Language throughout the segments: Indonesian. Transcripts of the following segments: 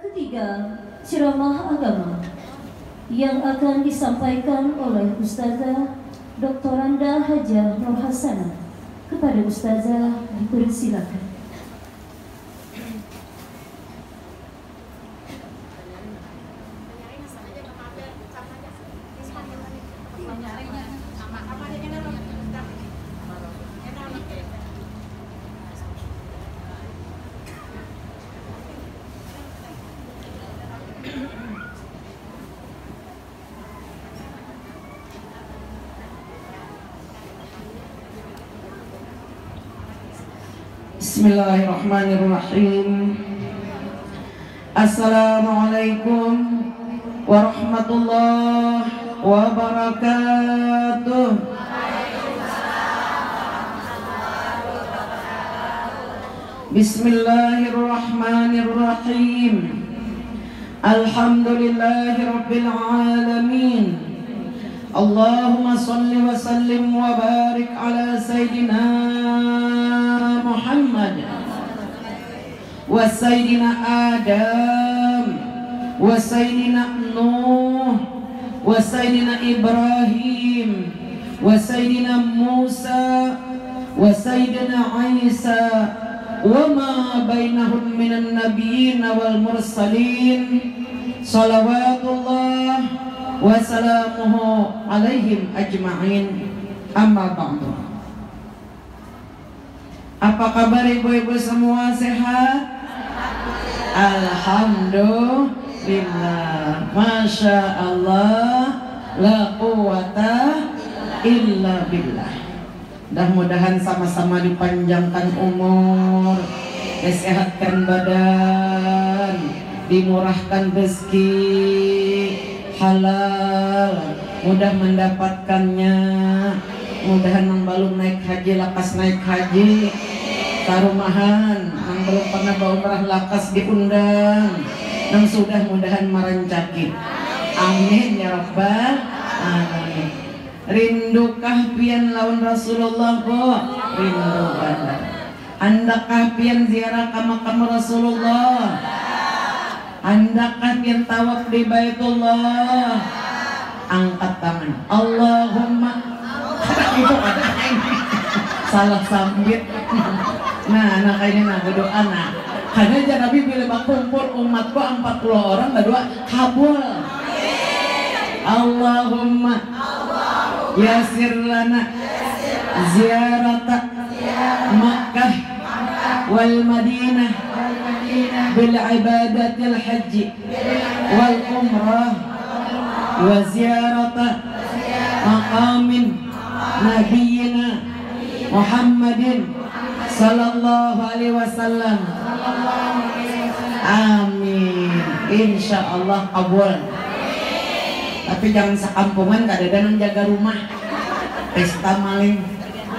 ketiga, ceramah agama yang akan disampaikan oleh Ustazah Dr. Randa Hajah Nur Hasanah. Kepada Ustazah dipersilakan. Bismillahirrahmanirrahim. Assalamualaikum warahmatullahi wabarakatuh. Bismillahirrahmanirrahim. Alhamdulillahirabbil alamin. Allahumma shalli wa sallim wa barik ala sayyidina Muhammad wa sayyidina Adam wa sayyidina Nuh wa sayyidina Ibrahim wa sayyidina Musa wa sayyidina Isa wa ma bainahum minan nabiyyin wal mursalin salawatullah wa salamuhu alaihim ajma'in. Amma ba'du. Apa kabar ibu-ibu semua, sehat? Alhamdulillah. Masya Allah, la quwata illa billah. Mudah-mudahan sama-sama dipanjangkan umur, disehatkan badan, dimurahkan rezeki halal, mudah mendapatkannya, mudahan yang belum naik haji lakas naik haji, tarumahan yang belum pernah umrah lakas diundang, yang sudah mudahan merancaki. Amin ya rabbal alamin. Rindukah pian lawan Rasulullah bo? Rindu banget. Andakah pian ziarah ka makam Rasulullah? Andakah pian tawaf di Baitullah? Angkat tangan. Allahumma. Itu ada salah sambit. Nah, anak ini nah berdoa nah. Karena aja Nabi bila kumpul umatku 40 orang berdoa kabul. Allahumma yasir lana ziyarata Makkah wal Madinah bil ibadatil haji wal umrah wa ziyarata maqamin nabiyyina Muhammadin sallallahu alaihi wasallam. Amin. Insyaallah kabul. Tapi jangan sekampungan kadang-kadang jaga rumah. Pesta maling.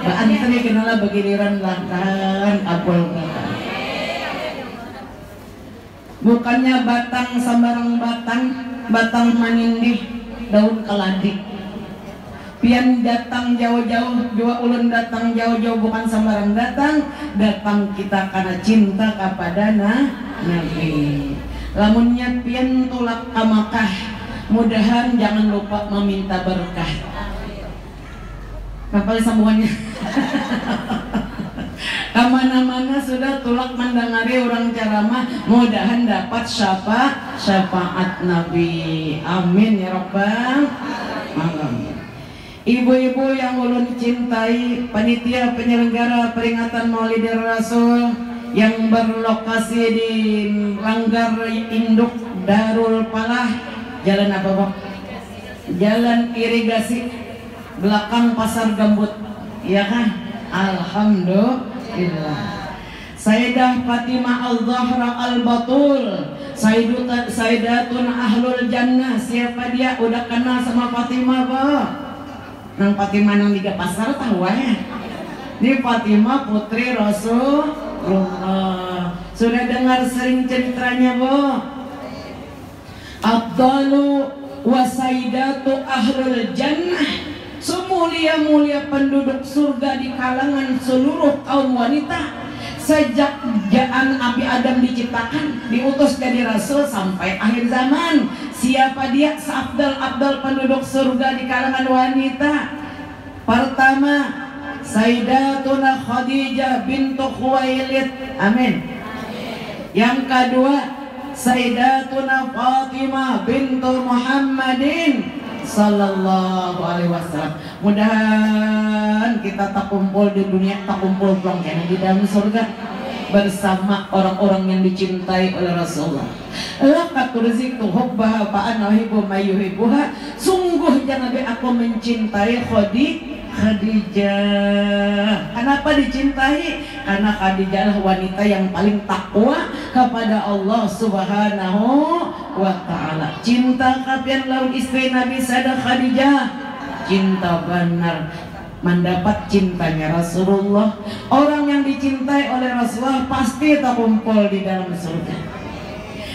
Antri kenala begiliran langkan kabul. Bukannya batang sambarang batang manindih daun keladi. Pian datang jauh-jauh, dua ulun datang jauh-jauh bukan sambarang datang kita karena cinta kepada Nabi. Lamunnya pian tulak ka Makkah, mudahan jangan lupa meminta berkah. Kapal sambungannya. Kamana-mana sudah tulak mendengari orang ceramah, mudahan dapat syafaat Nabi. Amin ya rabbal alamin. Ibu-ibu yang ulun cintai, panitia penyelenggara peringatan Maulidin Rasul yang berlokasi di Langgar Induk Darul Falah, jalan apa Bang? Jalan Irigasi, belakang Pasar Gambut, ya kan? Alhamdulillah. Sayyidah Fatimah Al-Zahra Al-Batul, Sayyidatun Ahlul Jannah. Siapa dia? Udah kenal sama Fatimah Bang? Nang Fatimah nang tiga pasar tahu ya. Ini Fatimah putri Rasulullah. Sudah dengar sering ceritanya, Bu? Abdalu wa sayyidatu ahlul jannah. Semulia-mulia penduduk surga di kalangan seluruh kaum wanita. sejak jaan Nabi Adam diciptakan, diutus jadi rasul sampai akhir zaman. Siapa dia? Seabdal-abdal penduduk surga di kalangan wanita. Pertama, Sayyidatuna Khadijah bintu Khuwailid. Amin. Yang kedua, Sayyidatuna Fatimah bintu Muhammadin sallallahu alaihi wasallam. Mudah-mudahan kita tak kumpul di dunia, tak kumpul karena di dalam surga bersama orang-orang yang dicintai oleh Rasulullah. Laqad turziqtu hubbaha fa ana uhibbu may yuhibbuha. Sungguh jangan Nabi aku mencintai Khadijah. Kenapa dicintai? Karena Khadijah adalah wanita yang paling takwa kepada Allah Subhanahu wa ta'ala. Cinta kapian lawan istri Nabi Sayyidah Khadijah, cinta benar, mendapat cintanya Rasulullah. Orang yang dicintai oleh Rasulullah pasti terkumpul di dalam surga.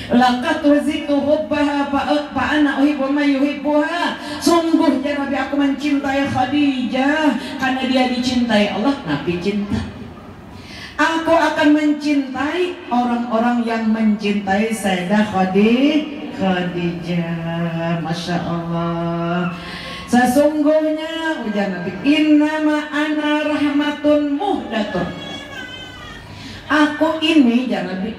Laqad turziqtu hubbaha fa ana uhibbu may yuhibbuha. Sungguh ya Nabi aku mencintai Khadijah karena dia dicintai Allah, Nabi cinta. Aku akan mencintai orang-orang yang mencintai Sayyidah Khadijah. Masya Allah. Sesungguhnya ujar Nabi, innama ana rahmatun muhdatun. Aku ini ya Nabi,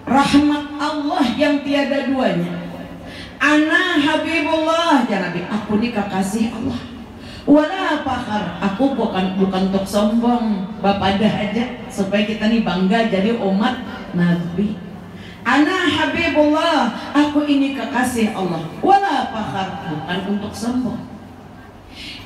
rahmat Allah yang tiada duanya. Ana habibullah ya Nabi, aku ini kekasih Allah. Wala fakhar, aku bukan untuk sombong, bapadah aja supaya kita nih bangga jadi umat Nabi. Ana habibullah, aku ini kekasih Allah. Wala fakhar, bukan untuk sombong.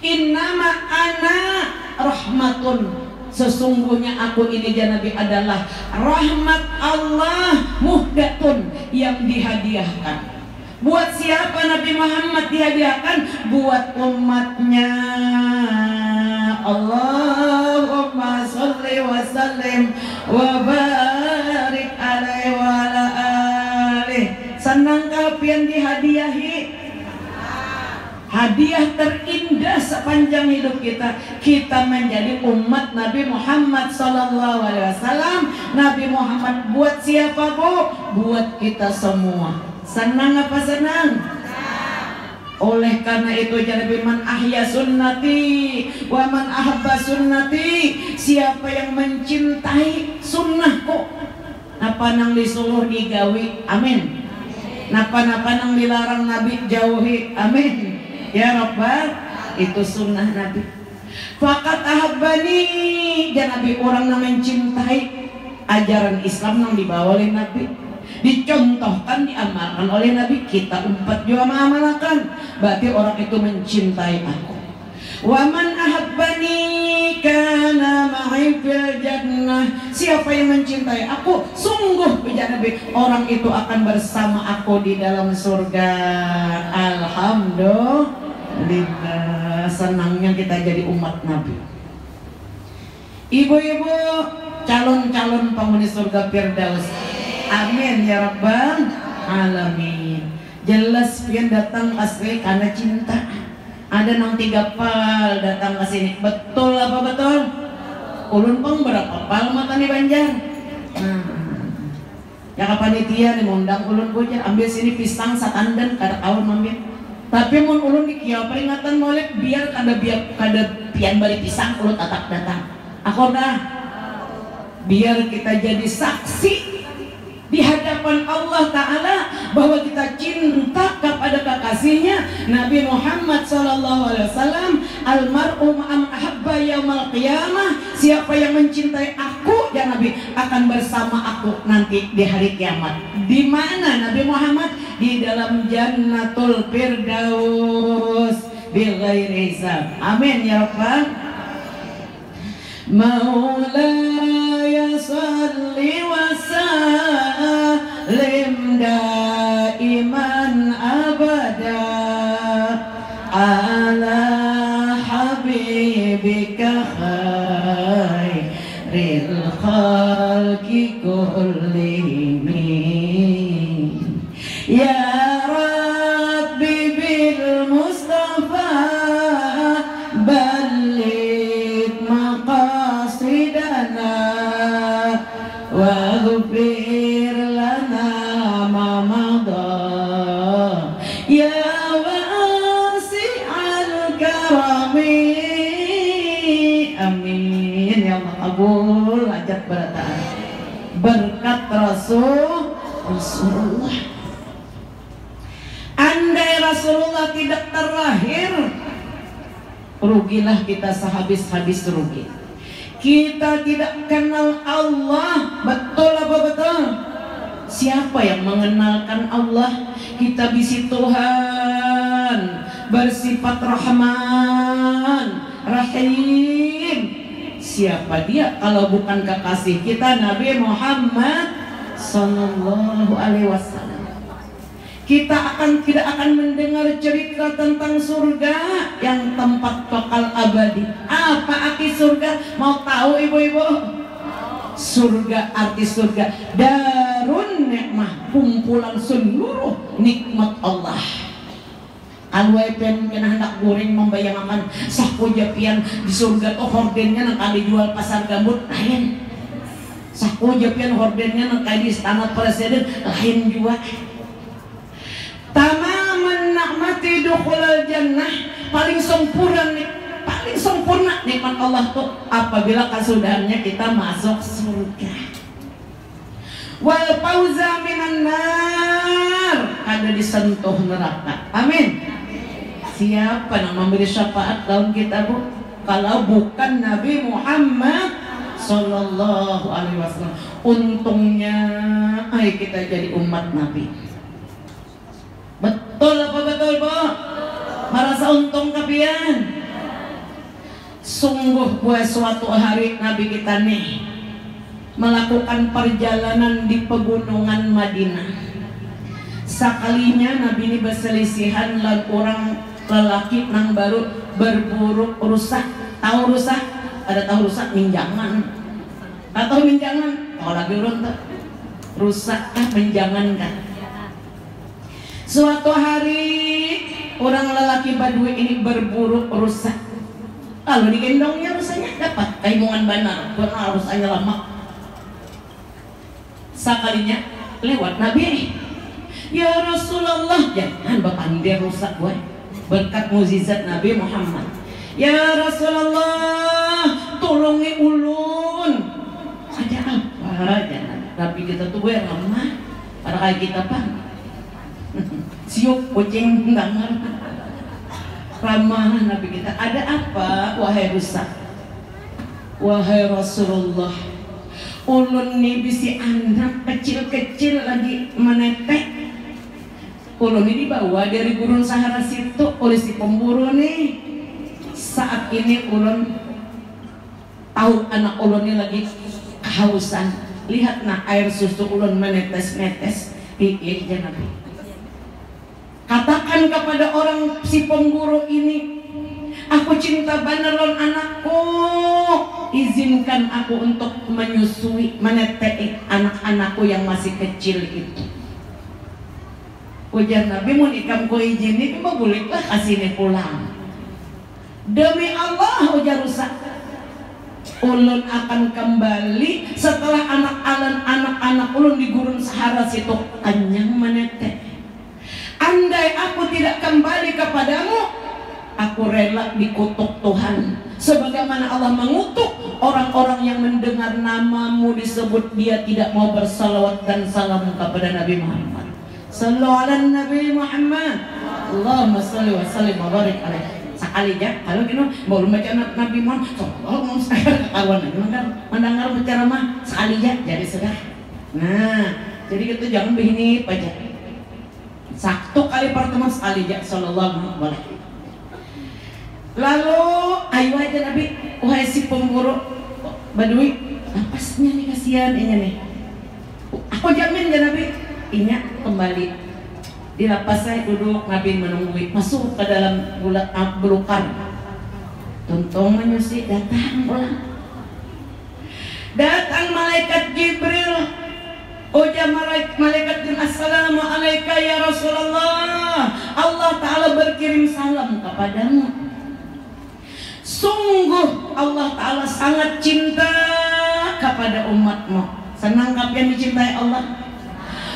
Innama ana rahmatun, sesungguhnya aku ini ya Nabi adalah rahmat Allah muhdatun, yang dihadiahkan. Buat siapa Nabi Muhammad dihadiahkan? Buat umatnya. Allahumma sholli wa sallim wa barik alaihi wa ala alihi. Senang kapian dihadiahi hadiah terindah sepanjang hidup kita. Kita menjadi umat Nabi Muhammad sallallahu alaihi wasallam. Nabi Muhammad buat siapa Bu? Buat kita semua. Senang apa senang? Oleh karena itu Nabi man ahya sunnati wa man ahabba sunnati. Siapa yang mencintai sunnahku, napa nang disuruh digawi, amin. Napa-napa nang dilarang Nabi jauhi, amin. Ya Rabbal, itu sunnah Nabi. Fakat ahabbani, dan Nabi orang yang mencintai ajaran Islam yang dibawa oleh Nabi, dicontohkan, diamalkan oleh Nabi, kita umat juga mengamalkan, berarti orang itu mencintai aku. Wa man ahabbani kana ma'i fil jannah. Siapa yang mencintai aku, sungguh ya Nabi, orang itu akan bersama aku di dalam surga. Alhamdulillah, senangnya kita jadi umat Nabi. Ibu-ibu calon-calon penghuni surga Firdaus, amin ya Rabbal alamin. Jelas pian datang asli karena cinta. Ada nang 3 pal datang ke sini. Betul apa betul? Ulun peng berapa pal mata nih Banjar? Ya panitia nih mengundang ulun bocah ambil sini pisang satandan kada kawan ambil. Tapi mun ulun di kieu peringatan Maulid biar kada pian bari pisang ulun tatap datang. Aku dah biar kita jadi saksi di hadapan Allah Ta'ala bahwa kita cinta kepada kekasihnya Nabi Muhammad SAW. Almar'u ma'am ahabba yaumal qiyamah. Siapa yang mencintai aku ya Nabi akan bersama aku nanti di hari kiamat. Di mana Nabi Muhammad? Di dalam Jannatul Firdaus bighairi hisab. Amin ya Rabbal. Maulaya salli wa sallim daiman abada ala habibika khairil khalqi kullihim. Ya Rabbi bil Mustafa balligh maqasidana ya Allah kabul hajat berataan berkat Rasulullah. Andai Rasulullah tidak terlahir, rugilah kita sehabis-habis rugi. Kita tidak kenal Allah, betul apa betul? Siapa yang mengenalkan Allah? Kita bisi Tuhan bersifat Rahman, Rahim. Siapa dia kalau bukan kekasih kita Nabi Muhammad sallallahu alaihi wasallam. Kita tidak akan mendengar cerita tentang surga yang tempat kekal abadi. Apa arti surga? Mau tahu ibu-ibu? Surga, arti surga darun nikmah, kumpulan seluruh nikmat Allah. Kalau pengen kena hendak goreng membayangkan saku japian di surga tuh hordennya nang kali jual pasar gambut lain. Saku japian hordennya nang kali di istana presiden lain juga. Tamaman nikmati dukhulal jannah, paling sempurna nikmat Allah tuh apabila kesudahannya kita masuk surga. Wal fauza minan nar, ada disentuh neraka. Amin. Siapa yang memberi syafaat dalam kita bu? Kalau bukan Nabi Muhammad sallallahu alaihi wasallam. Untungnya kita jadi umat Nabi. Betul apa betul bu? Merasa untung kapian? Sungguh buat suatu hari Nabi kita nih melakukan perjalanan di pegunungan Madinah. Sekalinya Nabi ini berselisihan lan orang lelaki nang baru berburu rusak. Tahu rusak? Ada tahu rusak minjangan. Atau minjangan? Kalau lagi urun tak rusak minjangan kan. Suatu hari orang lelaki Badui ini berburu rusa. Lalu digendongnya rusanya dapat kaimungan banar, karena rusanya lama. Sekalinya lewat Nabi, ya Rasulullah, jangan bapandir rusak gue. Berkat mukjizat Nabi Muhammad. Ya Rasulullah, tolongi ulun. Ada apa? Jangan. Tapi kita tuh gue lemah. Ada kayak kita pak. Siuk kucing dengar ramah Nabi kita. Ada apa wahai rusak? Wahai Rasulullah, ulun nih bisi anak kecil-kecil lagi menetek. Ulun ini dibawa dari gurun Sahara situ oleh si pemburu nih. Saat ini ulun tahu anak ulun ini lagi kehausan. Lihat nah air susu ulun menetes-netes. Pikir jangan Nabi. Katakan kepada orang si pemburu ini, aku cinta benar lon anakku, izinkan aku untuk menyusui, menetek anak-anakku yang masih kecil itu. Ujar Nabi, mau ikam ko izinin, bolehlah kasih ini pulang. Demi Allah, ujar rusak, ulun akan kembali setelah anak-anak ulun di gurun Sahara situ kenyang menetek. Andai aku tidak kembali kepadamu, aku rela dikutuk Tuhan. Sebagaimana Allah mengutuk orang-orang yang mendengar namamu disebut dia tidak mau bersalawat dan salam kepada Nabi Muhammad. Sallallahu alaihi Nabi Muhammad. Allahumma salli wa sallim wa barik alaihi. Sekali aja, kalau gini mau baca Nabi Muhammad, kalau mau sekali kawan, mendengar berceramah sekali aja jadi sudah. Nah, jadi kita jangan begini aja. Satu kali pertemuan sekali aja, sallallahu alaihi. Lalu ayo aja Nabi, wahai si pemburu Badui, napasnya nih kasihan ini nih. Aku jamin ya Nabi, inya kembali di lapas saya duduk. Nabi menunggu masuk ke dalam belukar. Tuntung menyusi datang pulang. Datang malaikat Jibril. Ujar malaikat Jibril, assalamualaikum ya Rasulullah. Allah Ta'ala berkirim salam kepadamu. Sungguh Allah Ta'ala sangat cinta kepada umatmu. Senang kapan dicintai Allah?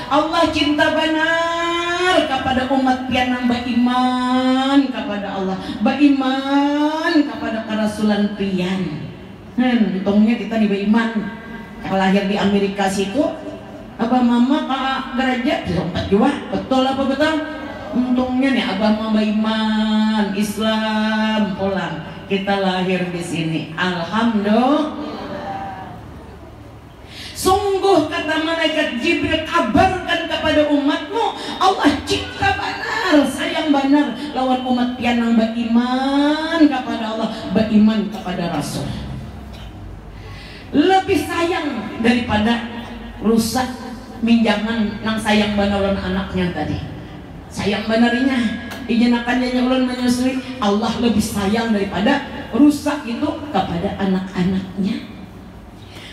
Allah cinta benar kepada umat pian nambah iman kepada Allah, beriman kepada kerasulan pian. Untungnya kita beriman. Yang lahir di Amerika situ, abah mama kakak gereja lompat juga, betul apa betul? Untungnya nih abah mama iman Islam pulang, kita lahir di sini. Alhamdulillah. Sungguh kata malaikat Jibril, kabarkan kepada umatmu, Allah cipta benar, sayang benar lawan umat pianang beriman kepada Allah, beriman kepada Rasul. Lebih sayang daripada rusak minjangan nang sayang benar lawan anaknya tadi. Sayang benarnya ijenakannya ulun menyusui, Allah lebih sayang daripada rusak itu kepada anak-anaknya.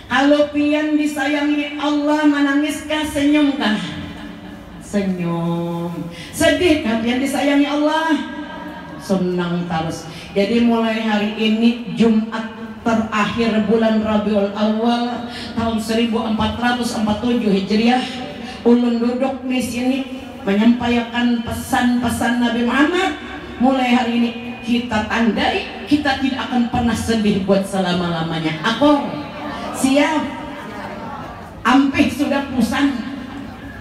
Kalau pian disayangi Allah, menangiskah, senyumkah? Senyum. Sedihkah pian disayangi Allah? Senang terus. Jadi mulai hari ini Jumat terakhir bulan Rabiul Awal tahun 1447 Hijriah, ulun duduk di sini menyampaikan pesan-pesan Nabi Muhammad. Mulai hari ini kita tandai kita tidak akan pernah sedih buat selama-lamanya. Akor siap, ampih sudah pusang.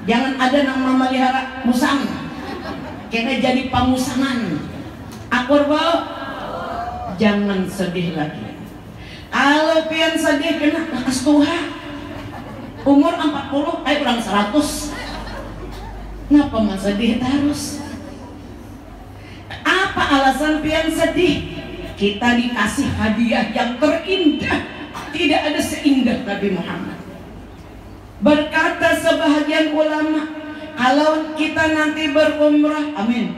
Jangan ada yang memelihara musang, kena jadi pamusangan. Akur bau, jangan sedih lagi. Kalau pian sedih kena nakas tuha. Umur 40, ulang 100. Ngapa mas sedih terus? Apa alasan pian sedih? Kita dikasih hadiah yang terindah. Tidak ada seindah Nabi Muhammad. Berkata sebahagian ulama, kalau kita nanti berumrah, amin,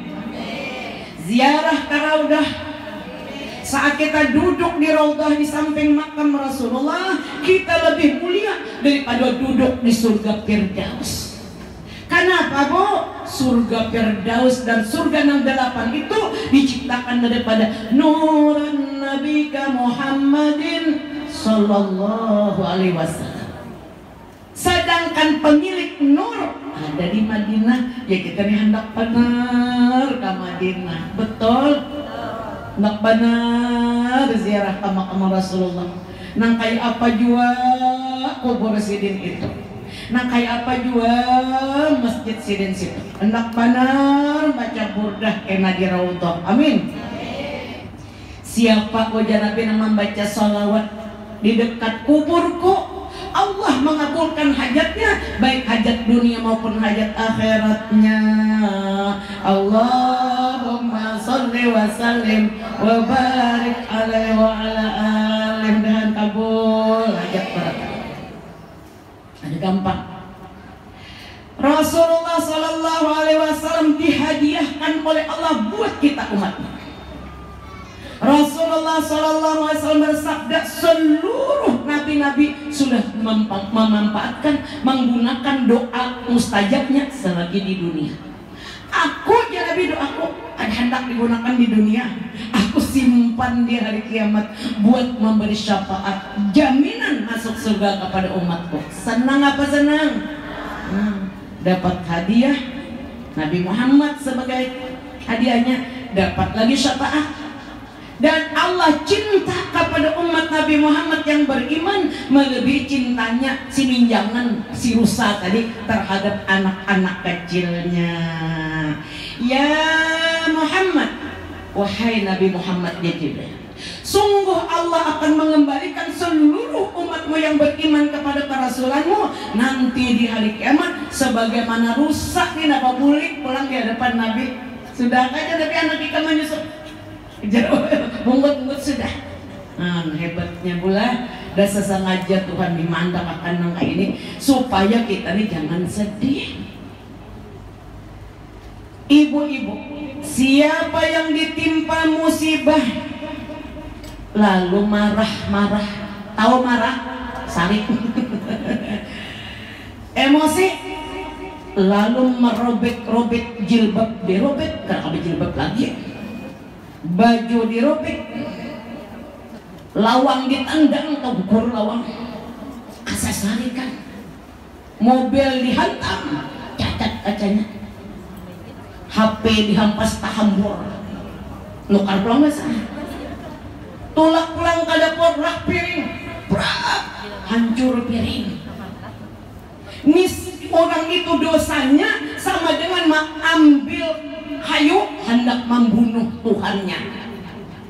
ziarah ke Raudah, saat kita duduk di Raudah di samping makam Rasulullah, kita lebih mulia daripada duduk di surga Firdaus. Kenapa bu? Surga Firdaus dan surga 68 itu diciptakan daripada Nuran Nabika Muhammadin Sallallahu Alaihi Wasallam. Sedangkan pemilik nur ada di Madinah, ya kita nih hendak benar ke Madinah, betul? Hendak benar ziarah ke makam Rasulullah. Nang kayak apa jua kubur sidin itu, nang kayak apa jua masjid sidin situ. Hendak benar baca burdah kena di Raudhah, amin. Siapa wajah Nabi yang membaca salawat di dekat kuburku, Allah mengabulkan hajatnya, baik hajat dunia maupun hajat akhiratnya. Allahumma sholli wa sallim wa barik alaihi wa ala alihi, dan kabul hajat berat. Ada gampang. Rasulullah Sallallahu Alaihi Wasallam dihadiahkan oleh Allah buat kita umatnya. Rasulullah Sallallahu Alaihi Wasallam bersabda, seluruh nabi-nabi sudah memanfaatkan, menggunakan doa mustajabnya selagi di dunia. Aku ya Nabi, doaku ada hendak digunakan di dunia, aku simpan di hari kiamat buat memberi syafaat, jaminan masuk surga kepada umatku. Senang apa senang? Dapat hadiah Nabi Muhammad sebagai hadiahnya, dapat lagi syafaat. Dan Allah cinta kepada umat Nabi Muhammad yang beriman melebihi cintanya si minjangan, si rusa tadi terhadap anak-anak kecilnya. Ya Muhammad, wahai Nabi Muhammad ya Jibril, sungguh Allah akan mengembalikan seluruh umatmu yang beriman kepada kerasulanmu nanti di hari kiamat sebagaimana rusak ini apa bulik pulang di hadapan Nabi. Sudah aja tapi anak kita menyusul bungut-bungut sudah. Hebatnya pula dasar sengaja Tuhan dimandang akan nangka ini supaya kita nih jangan sedih. Ibu-ibu, siapa yang ditimpa musibah lalu marah-marah, tahu marah? Sarik emosi, lalu merobek-robek jilbab, dirobek karena jilbab lagi, baju dirobek, lawang ditendang atau bukur lawang, asasarikan, mobil dihantam, cacat kacanya, HP dihampas tahambur, nukar pulang masa, tulak pulang datang ke dapur rak piring, brak, hancur piring. Orang itu dosanya sama dengan ambil kayu hendak membunuh Tuhannya.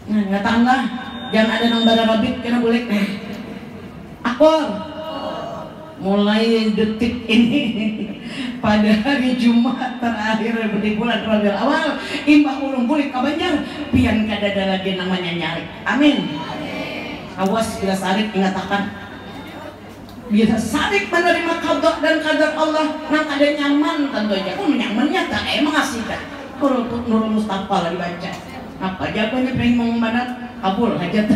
Nah, katakanlah jangan ada nang barabit kena boleh. Akor mulai detik ini pada hari Jumat terakhir di bulan Rabiul Awal imbah ulung bulik ka Banjar pian kadada lagi namanya nyari. Amin. Awas bila sarik ingatakan bila sarik menerima qada dan qadar Allah nang ada nyaman tentunya. Nyamannya tak emang asihkan. Kalau Nurul Mustafa lah dibaca. Apa jawabannya pengen mengembanan kabul hajat.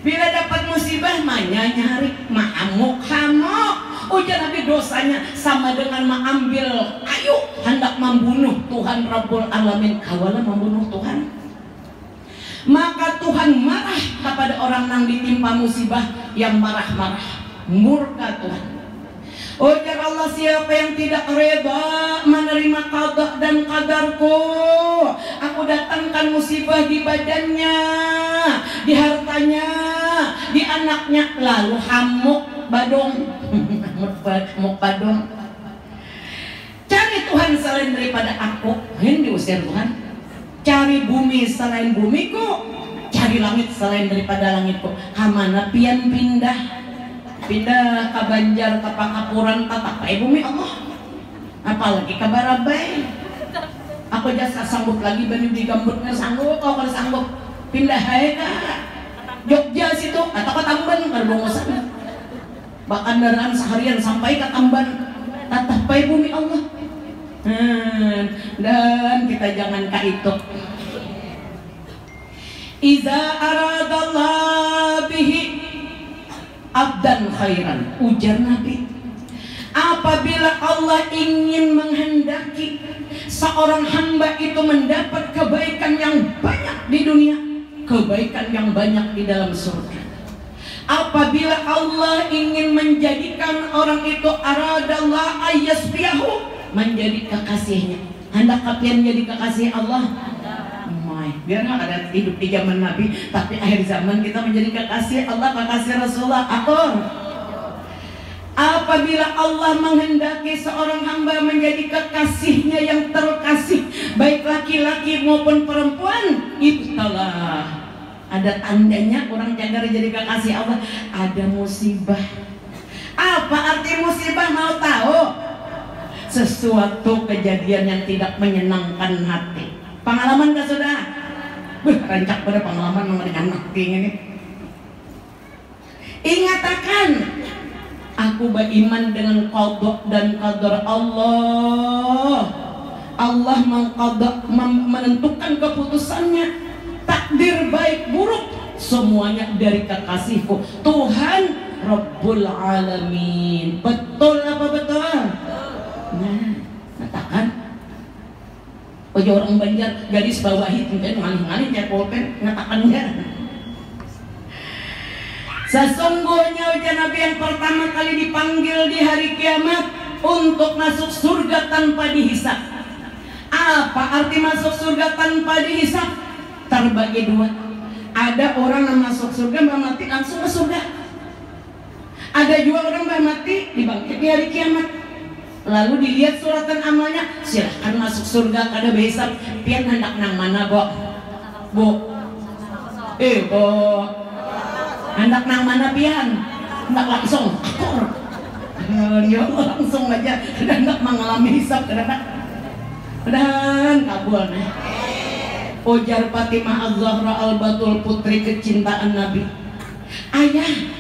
Bila dapat musibah manya nyari ma'amuk hamuk. Ujar Nabi dosanya sama dengan mengambil kayu hendak membunuh Tuhan Rabbul Alamin. Kawalah membunuh Tuhan. Maka Tuhan marah kepada orang yang ditimpa musibah yang marah-marah. Murka Tuhan. Ujar Allah siapa yang tidak reda menerima qada dan qadarku, aku datangkan musibah di badannya, di hartanya, di anaknya, lalu hamuk badung. Hamuk badung. Cari Tuhan selain daripada aku, ini diusir Tuhan. Cari bumi selain bumiku, cari langit selain daripada langitku. Kamana pian pindah ke Banjar, ke Pangapuran, ke tapai bumi Allah. Apalagi ke Barabai. Aku jasa sanggup lagi bani di gambutnya sanggup, kalau sanggup pindah hai ke Jogja situ atau ke Tamban Karbongosan. Bahkan kendaraan seharian sampai ke Tamban, tapai bumi Allah. Dan kita jangan itu. Iza aradallah bihi abdan khairan, ujar Nabi, apabila Allah ingin menghendaki seorang hamba itu mendapat kebaikan yang banyak di dunia, kebaikan yang banyak di dalam surga. Apabila Allah ingin menjadikan orang itu aradallah ayyasbiyahu, menjadi kekasihnya, hendak kapian jadi kekasih Allah. Biar ada hidup di zaman Nabi, tapi akhir zaman kita menjadi kekasih Allah, kekasih Rasulullah. Apabila Allah menghendaki seorang hamba menjadi kekasihnya yang terkasih, baik laki-laki maupun perempuan, itulah ada tandanya orang jaga jadi kekasih Allah. Ada musibah. Apa arti musibah mau tahu? Sesuatu kejadian yang tidak menyenangkan hati. Pengalaman gak sudah? Rancak pada pengalaman mengenai ini. Ingatakan, aku beriman dengan qada dan qadar Allah. Allah menentukan keputusannya, takdir baik buruk semuanya dari kekasihku Tuhan Rabbul Alamin. Betul apa betul? Nah, katakan orang Banjar gadis bawahi mungkin ngalih-ngalih ya pulpen ngatakan enggak. Sesungguhnya ujar Nabi yang pertama kali dipanggil di hari kiamat untuk masuk surga tanpa dihisap. Apa arti masuk surga tanpa dihisap? Terbagi dua. Ada orang yang masuk surga mati langsung ke surga. Ada juga orang mati dibangkit di hari kiamat. Lalu dilihat suratan amalnya, silahkan masuk surga kada behisap. Pian hendak nang mana bo? Bo, bo, hendak nang mana pian? Hendak langsung akur. Ya langsung aja, hendak mengalami hisap kada. Dan kabul nih. Ujar Fatimah Az-Zahra Al-Batul, putri kecintaan Nabi. Ayah,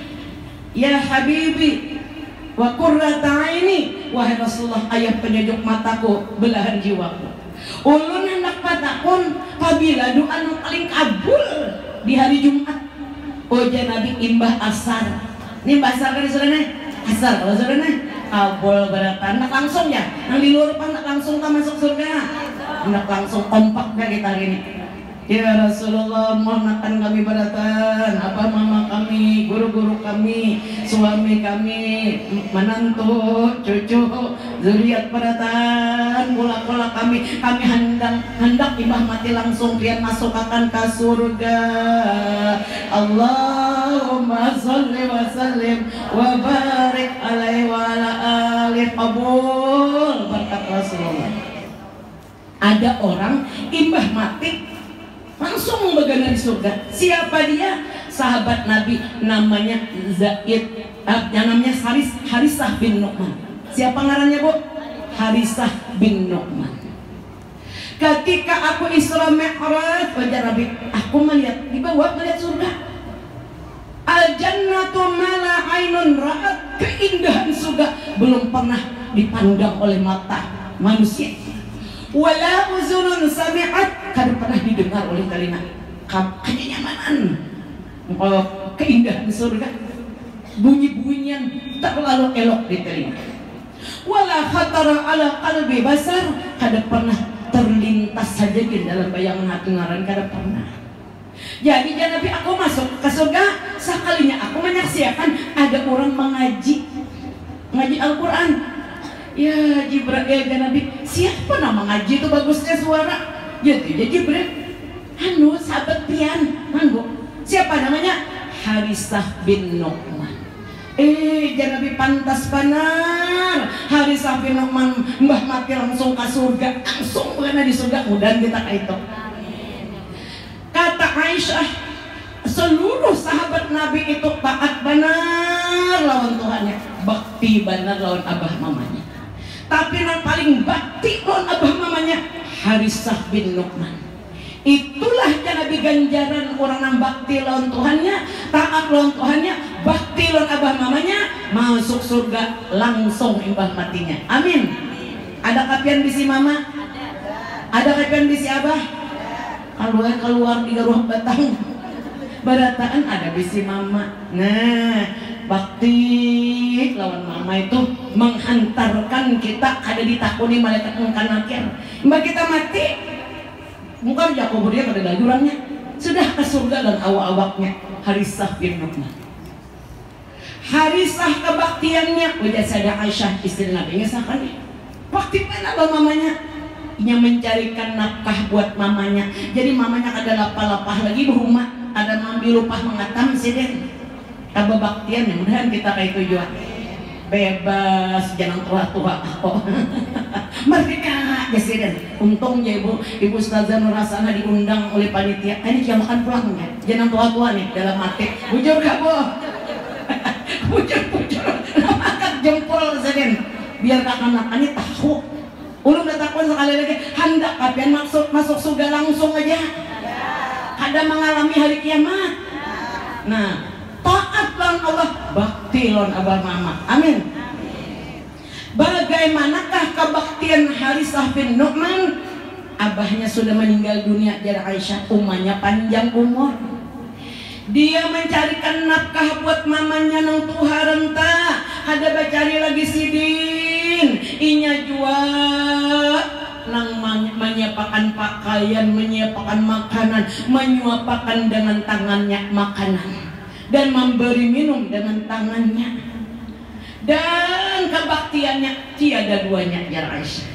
ya Habibi, wa qurrata aini, wahai Rasulullah, ayah penyejuk mataku, belahan jiwaku. Ulun hendak patakun apabila doa nu paling kabul di hari Jumat. Ujar Nabi imbah asar. Ini asar kan saudara? Asar kalau saudara kabul berata. Hendak langsung ya, yang di luar pan langsung tak masuk surga. Hendak langsung kompak dah kita hari ini. Ya Rasulullah, mohonkan kami beratan, abah mama kami, guru-guru kami, suami kami, menantu, cucu, zuriat beratan, kula-kula kami hendak ibah mati langsung pian masuk akan ke surga. Allahumma sholli wa sallim wa barik alaihi wa ala alihi qabul berkat Rasulullah. Ada orang ibah mati langsung bagana di surga. Siapa dia? Sahabat Nabi, namanya Zaid, yang namanya Harisah bin Nu'man. Siapa ngarannya, Bu? Harisah bin Nu'man. Ketika aku Isra Mi'raj, wajar Nabi, aku melihat di bawah, melihat surga. Al-jannatu mala ainun ra'at, keindahan surga belum pernah dipandang oleh mata manusia. Wala uzunun sami'at, kada pernah didengar oleh telinga. Kenyamanan, keindahan surga, bunyi-bunyian terlalu elok di telinga. Wala khatara ala qalbi basar, kada pernah terlintas saja di dalam bayangan hati ngaran, kada pernah. Jadi Nabi, aku masuk ke surga, sekalinya aku menyaksikan ada orang mengaji Al-Quran. Ya Jibril, ya Nabi, siapa nama ngaji itu bagusnya suara? Ya Jibril, sahabat pian, siapa namanya? Harisah bin Nu'man. Ya Nabi, pantas panar Harisah bin Nu'man mbah mati langsung ke surga, langsung karena di surga. Mudah kita itu. Kata Aisyah, seluruh sahabat Nabi itu taat benar lawan Tuhannya, bakti benar lawan abah mamanya. Tapi yang paling bakti lawan abah mamanya Harisah bin Nu'man. Itulah Nabi ganjaran orang yang bakti lawan Tuhannya, taat lawan Tuhannya, bakti lawan abah mamanya, masuk surga langsung imbah matinya. Amin. Ada kapian bisi mama? Ada kapian bisi abah? Keluar di garuh batang barataan ada bisi mama. Nah, bakti lawan mama itu menghantarkan kita kada ditakuni malaikat mungkar nakir. Mbak kita mati mungkar Yakub dia kada dajurannya sudah ke surga dan awak-awaknya. Harisah bin Nu'man. Harisah kebaktiannya wajah sada Aisyah istri Nabi ngesahkan bakti mana lo mamanya, nya mencarikan nafkah buat mamanya. Jadi mamanya kada lapah-lapah lagi di rumah, ada mambi lupa mengatam sih. Kababaktian ya, mudahan kita kayak tujuan bebas, jangan tua-tua kok. Merdeka ya sih. Untungnya ibu Ustazah Nurasana diundang oleh panitia. Ini jangan makan pulang ya, jangan tua-tua nih dalam mati. Bujur gak Bu? Bujur angkat jempol sih, biar kakak-kakaknya tahu. Ulun udah takut sekali lagi, hendak kapian masuk surga langsung aja. Ada mengalami hari kiamat. Nah, taat lawan Allah, bakti lawan abah mama. Amin. Bagaimanakah kebaktian Harisah bin Nu'man? Abahnya sudah meninggal dunia, jar Aisyah, umahnya panjang umur. Dia mencarikan nafkah buat mamanya nang tuharan ta. Ada bacari lagi sidin, inya jual nang menyiapkan pakaian, menyiapkan makanan, menyuapkan dengan tangannya makanan dan memberi minum dengan tangannya. Dan kebaktiannya tiada duanya ya Aisyah.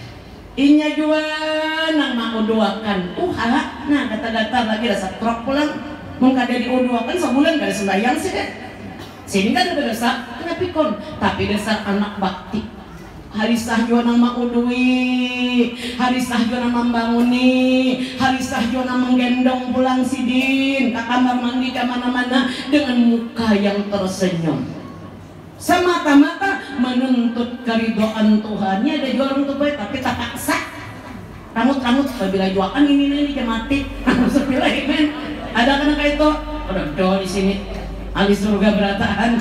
Inya jual nang mau doakan Tuhan. Nah kata-kata lagi rasa trok pulang. Mungkin ada diuduakan sebulan gak ada sembahyang sih deh. Sini kan ada desa, tapi tapi desa anak bakti. Harisah juga nama udui, Harisah juga nama membanguni, Harisah juga nama menggendong pulang sidin ke kamar mandi ke mana-mana dengan muka yang tersenyum. Semata-mata menuntut keridhaan Tuhannya. Ada juga orang tua tapi tak paksa. Rambut bila jualan ini dia mati. Sepilah men. Ada kan kayak itu, udah di sini, alis surga berataan.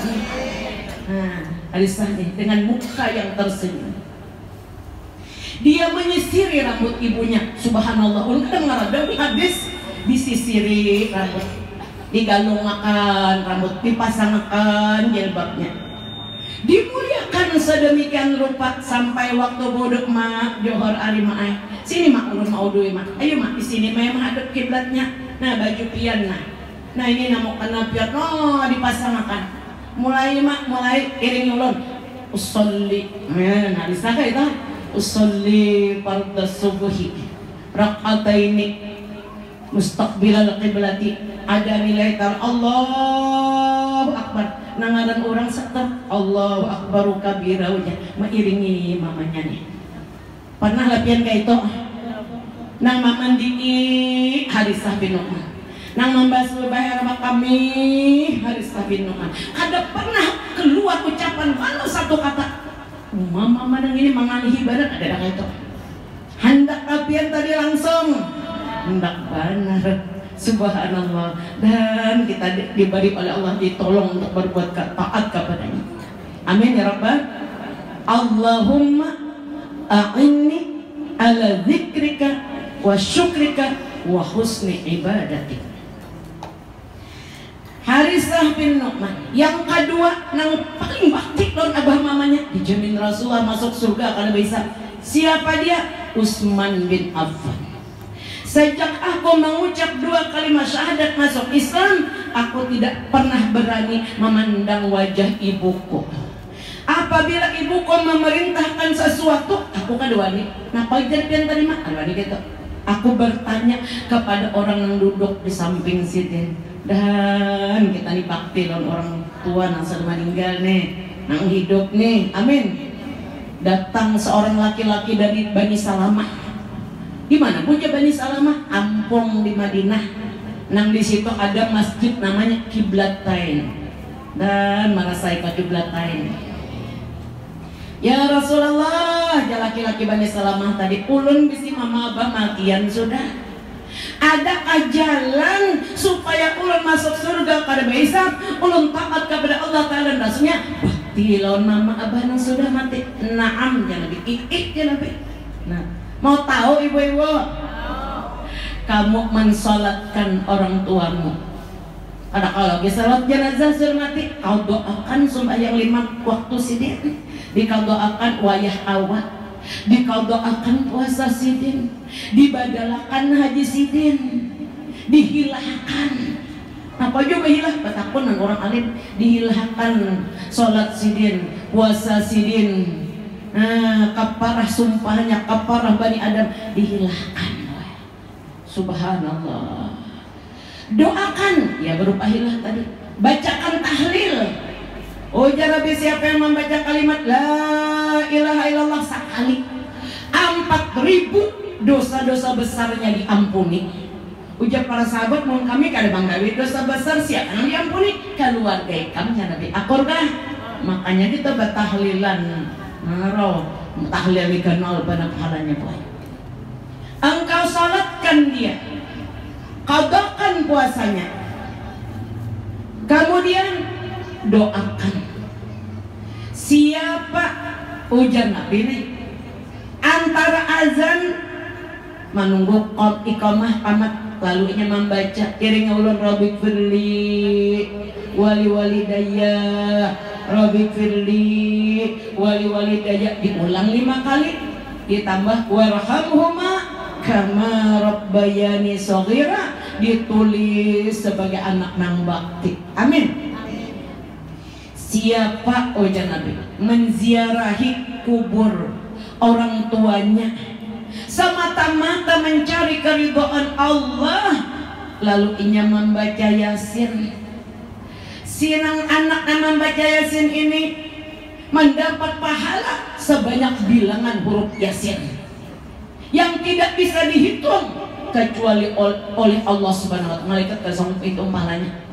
Nah, Harisah nih dengan muka yang tersenyum. Dia menyisiri rambut ibunya. Subhanallah, ulun kadang ngarada hadis disisiri rambut, digalungkan rambut, dipasangkan jilbabnya, dimuliakan sedemikian rupa sampai waktu bodok mak johor ari maai Sini mak, ulun mau duit mak. Ayo mak, di sini mah yang menghadap kiblatnya. Nah baju pian nah. Nah ini namok kena pian, oh dipasangkan. Mulai mak, mulai iring ulun. Usolli, nah disaka itu. Usolli fardas subuhi rak'ataini mustaqbilal qiblati. Ada nilai tar Allahu Akbar. Nangaran orang sektor Allahu Akbaru kabira uja mairingi mamanya nih. Pernah latihan kayak itu? Nang mamandi Harisah bin Nu'man. Nang membasuh bahaya sama kami Harisah bin Nu'man. Kada pernah keluar ucapan walau satu kata. Mama nang ini mengalihi badan ada kayak itu. Hendak latihan tadi langsung. Hendak benar. Subhanallah. Dan kita diberi oleh Allah ditolong untuk berbuat taat kepadanya. Amin ya Rabbal. Allahumma a'inni ala zikrika wa syukrika wa husni ibadatik. Harisah bin Nu'man. Yang kedua nang paling bakti lawan abah mamanya, dijamin Rasulullah masuk surga kalau bisa. Siapa dia? Utsman bin Affan. Sejak aku mengucap 2 kalimat syahadat masuk Islam, aku tidak pernah berani memandang wajah ibuku. Apabila ibuku memerintahkan sesuatu, aku kan wani. Nah, pajar pian tadi mah, wani gitu. Aku bertanya kepada orang yang duduk di samping situ. Dan kita nih bakti lawan orang tua yang sudah meninggal nih, yang hidup nih. Amin. Datang seorang laki-laki dari Bani Salamah. Di mana punya Bani Salamah? Ampung di Madinah. Nang di situ ada masjid namanya Qiblatain. Dan mana saya ke Qiblatain? Ya Rasulullah, ya laki-laki Bani Salamah tadi ulun bisi mama abah matian sudah. Ada jalan supaya ulun masuk surga kada bisa, ulun taat kepada Allah Ta'ala dan Rasulnya. Bakti lawan mama abah nang sudah mati. Naam ya Nabi, ya Nabi. Nah, mau tahu ibu-ibu? Kamu mensolatkan orang tuamu. Ada kalau salat jenazah suruh mati, kau doakan sembahyang 5 waktu sidin. Dikau doakan wayah awak, dikau doakan puasa sidin, dibadalakan haji sidin, dihilahkan. Apa juga hilah? Batakun orang alim dihilahkan sholat sidin, puasa sidin. Kaparah sumpahnya, kaparah Bani Adam dihilangkan. Subhanallah. Doakan ya berupa hilah tadi. Bacakan tahlil. Oh jarabi siapa yang membaca kalimat la ilaha illallah sekali, 4.000 dosa-dosa besarnya diampuni. Ujar para sahabat, mau kami kada banggawi dosa besar siapa yang diampuni? Keluarga kami Nabi akurkah? Makanya kita bertahlilan. Naro tahlil dikenal pada pahalanya boy. Engkau salatkan dia, qadakan puasanya, kemudian doakan. Siapa ujar Nabi ini antara azan menunggu iqamah tamat lalu ia membaca iring ulun Rabbi firli wali walidayya Rabbi firli wali walidayya, diulang 5 kali, ditambah warhamhuma kama rabbayani shaghira, ditulis sebagai anak nang bakti. Amin. Siapa ujar Nabi menziarahi kubur orang tuanya semata-mata mencari keridhaan Allah, lalu ia membaca Yasin, sinang anak yang membaca Yasin ini mendapat pahala sebanyak bilangan huruf Yasin yang tidak bisa dihitung kecuali oleh Allah Subhanahu wa Ta'ala. Malaikat kasih hitung pahalanya.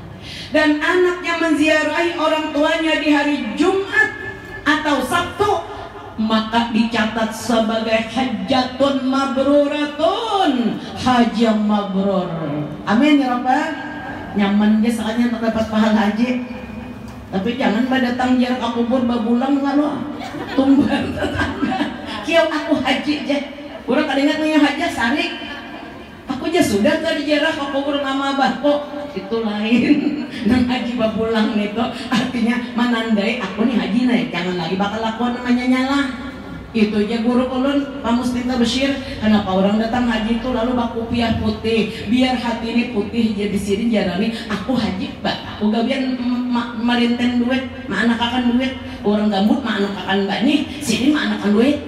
Dan anaknya menziarahi orang tuanya di hari Jumat atau Sabtu, maka dicatat sebagai hajjatun mabruratun, haji yang mabrur. Amin ya Rabbal. Nyaman dia soalnya untuk dapat pahala haji. Tapi jangan datang jarak aku kubur babulang lalu tumbar tetangga. Kiau aku haji aja. Urang kada ingat punya haji sarik. Aku aja sudah tadi jarak aku kubur mama abah kok itu lain. Nang haji babulang itu artinya menandai aku nih haji nih. Jangan lagi bakal lakukan namanya nyala. Itu aja guru ulun Pak Mustinta Bashir, kenapa orang datang haji itu lalu baku piah putih biar hati ini putih jadi sini jarani aku haji mbak aku gabian marinten duit ma anak akan duit orang gambut ma anak akan bani sini ma anak akan duit.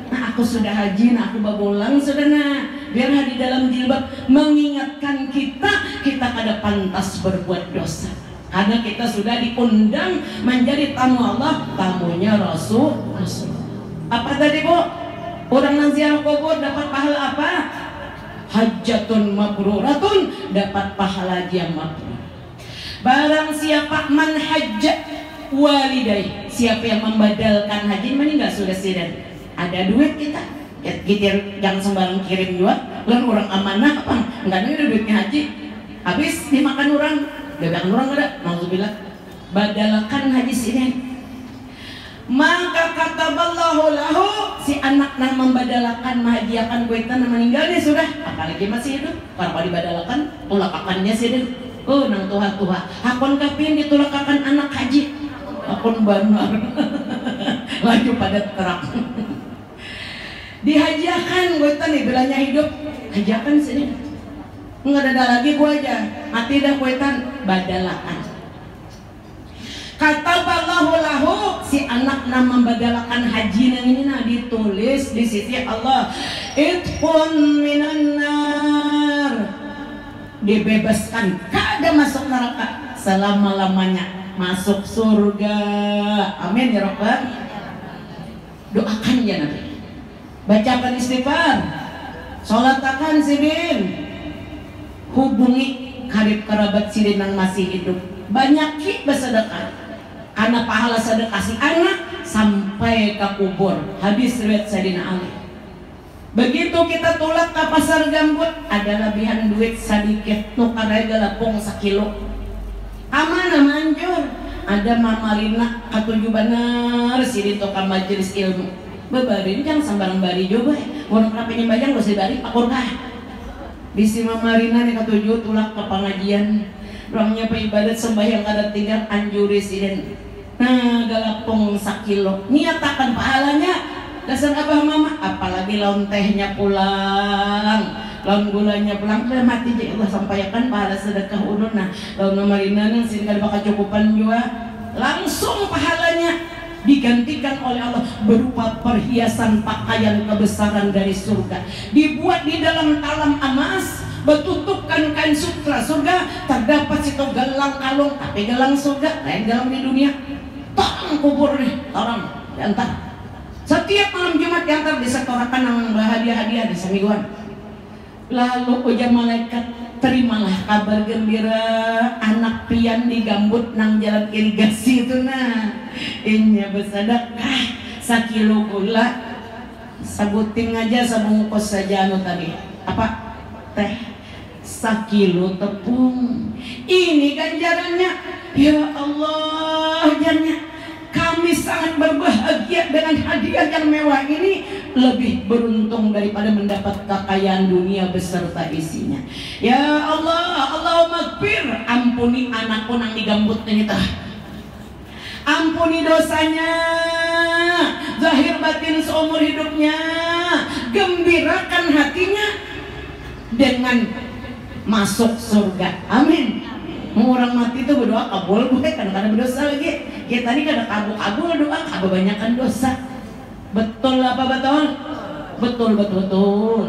Nah aku sudah haji, nah aku babolang sudah nah biar di dalam jilbab mengingatkan kita kada pantas berbuat dosa karena kita sudah diundang menjadi tamu Allah, tamunya Rasul. Apa tadi Bu? Orang nang ziarah kubur dapat pahala apa? Hajjatun mabruratun, dapat pahala haji yang mabrur. Barang siapa man hajjat walidai, siapa yang membadalkan haji meninggal sudah sidan. Ada duit kita jangan sembarang kirim juga. Lalu orang amanah apa? Enggak ada duitnya haji. Habis dimakan orang, bebakan orang ada. Nauzubillah. Badalkan haji sini. Maka kataballahu lahu, si anak nang membadalakan menghadiahkan kuitan nang meninggalnya sudah, apalagi masih hidup para dibadalakan tulakakannya sih deh. Oh nang tuha hakon kapin ditulakakan anak haji hakon benar laju pada terak dihajiakan kuitan nih bilanya hidup hajiakan sini nggak ada lagi gua aja mati dah kuitan badalakan. Kata Allahu lahu, si anak nam membadalakan haji nang ini nah ditulis di sisi Allah itqun minan nar, dibebaskan kada masuk neraka selama-lamanya, masuk surga. Amin ya Rabbal. Doakan ya Nabi, bacakan istighfar, sholatakan sidin, hubungi karib kerabat sidin yang masih hidup, banyaki bersedekah karena pahala sedekah si anak sampai ke kubur. Hadis riwayat Sayyidina Ali. Begitu kita tulak ke pasar gambut, ada lebihan duit sedikit nukar harga lapung 1 kilo amanah manjur. Ada mamarina katuju bener sini tukang majelis ilmu bebarin jangan sambarang bari coba orang rapinya bayang gak bari pakur kah bisi mamarina nih katuju tulak ke pengajian orangnya ibadat sembahyang kada tinggal anjuri sini nah galapung 1 kilo niatakan pahalanya dasar abah mama, apalagi laun tehnya pulang laun gulanya pulang udah mati jadi Allah sampaikan pahala sedekah ulun. Nah laun mamarina nang sini kada bakal cukupan juga langsung pahalanya digantikan oleh Allah berupa perhiasan pakaian kebesaran dari surga dibuat di dalam talam emas bertutupkan kain sutra surga terdapat situ gelang kalung tapi gelang surga lain gelang di dunia tolong kubur nih tolong diantar setiap malam Jumat diantar disetorakan yang hadiah-hadiah di semingguan. Lalu ujar malaikat terimalah kabar gembira anak pian digambut nang jalan irigasi itu nah inya bersedekah 1 kilo gula sabuting aja sabungkus saja anu tadi apa teh 1 kilo tepung ini ganjarannya ya Allah jangan kami sangat berbahagia dengan hadiah yang mewah ini lebih beruntung daripada mendapat kekayaan dunia beserta isinya. Ya Allah, Allahumma gfir, ampuni anakku nang digambut ini tah. Ampuni dosanya, zahir batin seumur hidupnya, gembirakan hatinya dengan masuk surga. Amin. Orang mati itu berdoa kabul bukan kadang-kadang berdosa lagi. Kita ini kadang kabul doa kebanyakan dosa. Betul apa betul? Betul.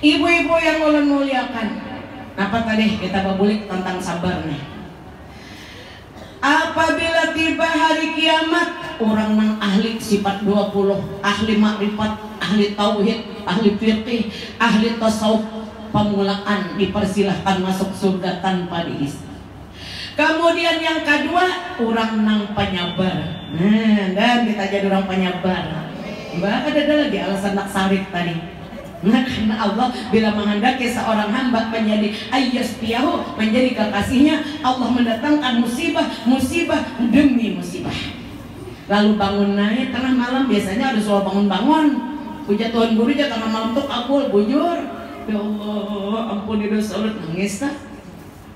Ibu-ibu yang ulun muliakan. Apa tadi kita babulik tentang sabar nih. Apabila tiba hari kiamat, orang nang ahli sifat 20, ahli makrifat, ahli tauhid, ahli fiqih, ahli tasawuf, pemulaan dipersilahkan masuk surga tanpa dihisab. Kemudian yang kedua orang nang penyabar. Dan kita jadi orang penyabar. Mbak ada lagi alasan nak sarit tadi. Nah karena Allah bila menghendaki seorang hamba menjadi ayyastiyahu, menjadi kekasihnya, Allah mendatangkan musibah demi musibah. Lalu bangun naik tengah malam, biasanya ada soal bangun-bangun. Puja Tuhan guru aja tengah malam tuh kabul bujur. Ya Allah, ampuni dosa ulun nangis tak?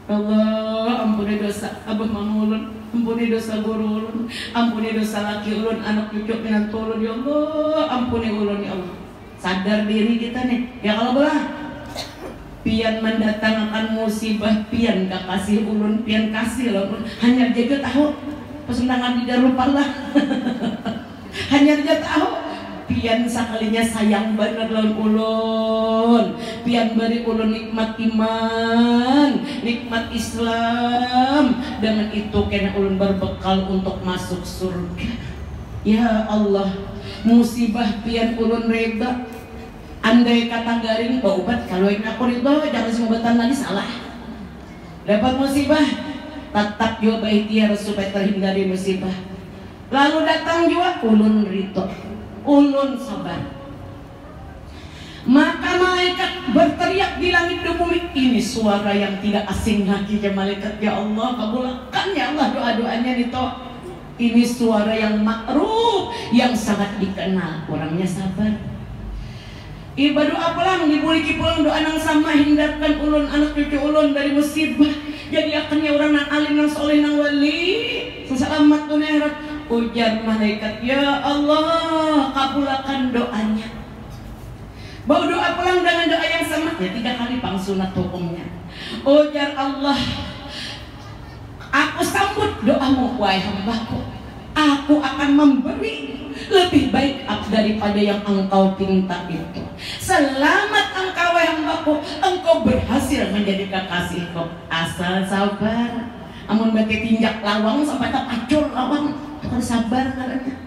Ya Allah, ampuni dosa abah mama ulun. ampuni dosa guru ulun, ampuni dosa laki ulun, anak cucu menantu ulun, ya Allah, ampuni ulun ya Allah. Sadar diri kita nih, ya kalau belah pian mendatangkan musibah, pian gak kasih ulun, pian kasih ulun, hanya jaga tahu pesendangan di darul palah. Hanya dia tahu pian sakalinya sayang bener lawan ulun, pian beri ulun nikmat iman, nikmat Islam, dengan itu kena ulun berbekal untuk masuk surga. Ya Allah, musibah pian ulun reda. Andai kata garing obat, kalau yang aku itu jangan sengobatan lagi salah. Dapat musibah, tetap juga ikhtiar supaya terhindar dari musibah. Lalu datang juga ulun rito, ulun sabar. Maka malaikat berteriak di langit dan bumi. Ini suara yang tidak asing lagi ya malaikat. Ya Allah, kabulkan ya Allah doa-doanya Rito. Ini suara yang makruf, yang sangat dikenal. Orangnya sabar. Ibadah apalah dibuliki pulang doa nang sama, hindarkan ulun anak cucu ulun dari musibah. Jadi akannya orang nang alim nang soleh nang wali selamat dunia akhirat. Ujar malaikat, ya Allah, kabulkan doanya. Bawa doa pulang dengan doa yang sama, ya 3 kali pangsunat hukumnya. Ujar Allah, aku sambut doamu wahai hambaku. Aku akan memberi lebih baik daripada yang engkau pinta itu. Selamat engkau wahai hambaku, engkau berhasil menjadi kekasihku. Asal sabar. Amun bete tinjak lawang sampai tak acur lawang, kan sabar karena.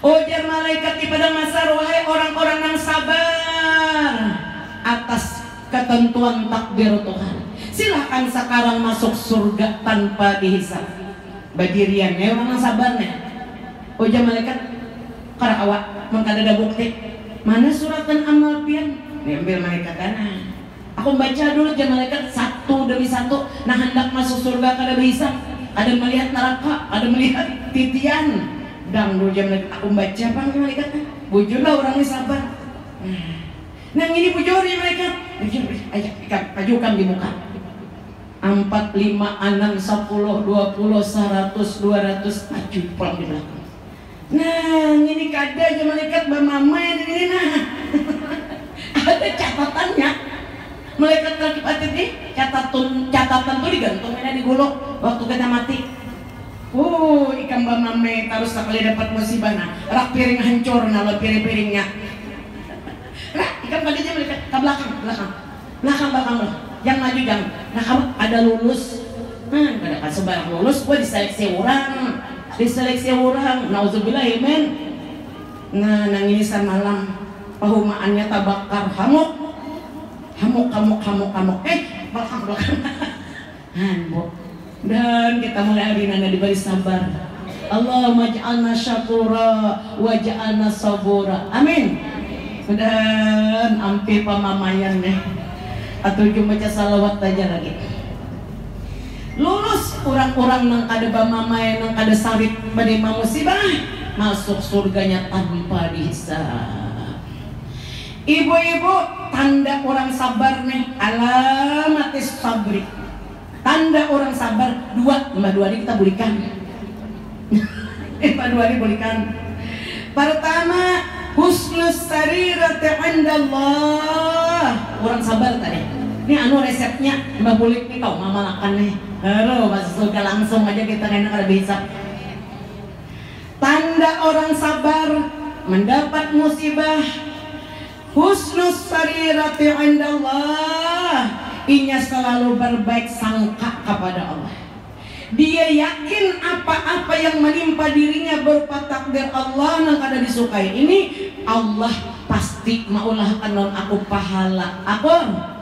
Ujar malaikat di padang mahsyar, wahai orang-orang yang sabar atas ketentuan takdir Tuhan, silahkan sekarang masuk surga tanpa dihisab. Badirian ya orang yang sabar nih. Ujar malaikat, karena awak mengkada ada bukti. Mana suratan amal pian? Diambil malaikat tanah. Aku baca dulu jam malaikat satu demi satu. Nah hendak masuk surga kada bisa. Ada melihat neraka, ada melihat titian. Dan dulu jam malaikat aku baca bang malaikat. Bujurlah orang ini sabar. Nah ini bujur ya malaikat. Bujur, ayo pajukan di muka. 4, 5, 6, 10, 20, 100, 200 maju pulang di belakang. Nah ini kada aja malaikat bamama yang ini nah. Ada catatannya. Malaikat lagi hati nih, catatan tuh digantungnya di gulung waktu kita mati. Ikan bamame terus sekali dapat musibah nah, rak piring hancur nah piring-piringnya. Nah, ikan baginya malaikat ke belakang. Yang maju jangan. Nah kamu ada lulus, kada kan sebarang lulus, gua diseleksi orang, nauzubillah men. Nah nang ini semalam pahumaannya tabakar hamuk belakang dan kita mulai hari nanda diberi sabar. Allahumma ja'alna syakura wa ja'alna sabura, amin. Dan ampi pamamayan nih atau cuma baca salawat aja lagi. Lulus orang-orang nang ada bamamayan nang ada sarit pada musibah masuk surganya tanpa dihisab. Ibu-ibu, tanda orang sabar nih, alamatis sabri. Tanda orang sabar, 2 ini kita berikan. 2 ini berikan. Pertama, husnus sarirati indallah. Orang sabar tadi. Ini anu resepnya, Mbak Bulik nih kau mama makan nih. Halo, masuk surga langsung aja kita enak ada bisa. Tanda orang sabar mendapat musibah, husnus sarirati indallah, inya selalu berbaik sangka kepada Allah. Dia yakin apa-apa yang menimpa dirinya berupa takdir Allah yang kada disukai ini, Allah pasti maulah anon aku pahala. Apa?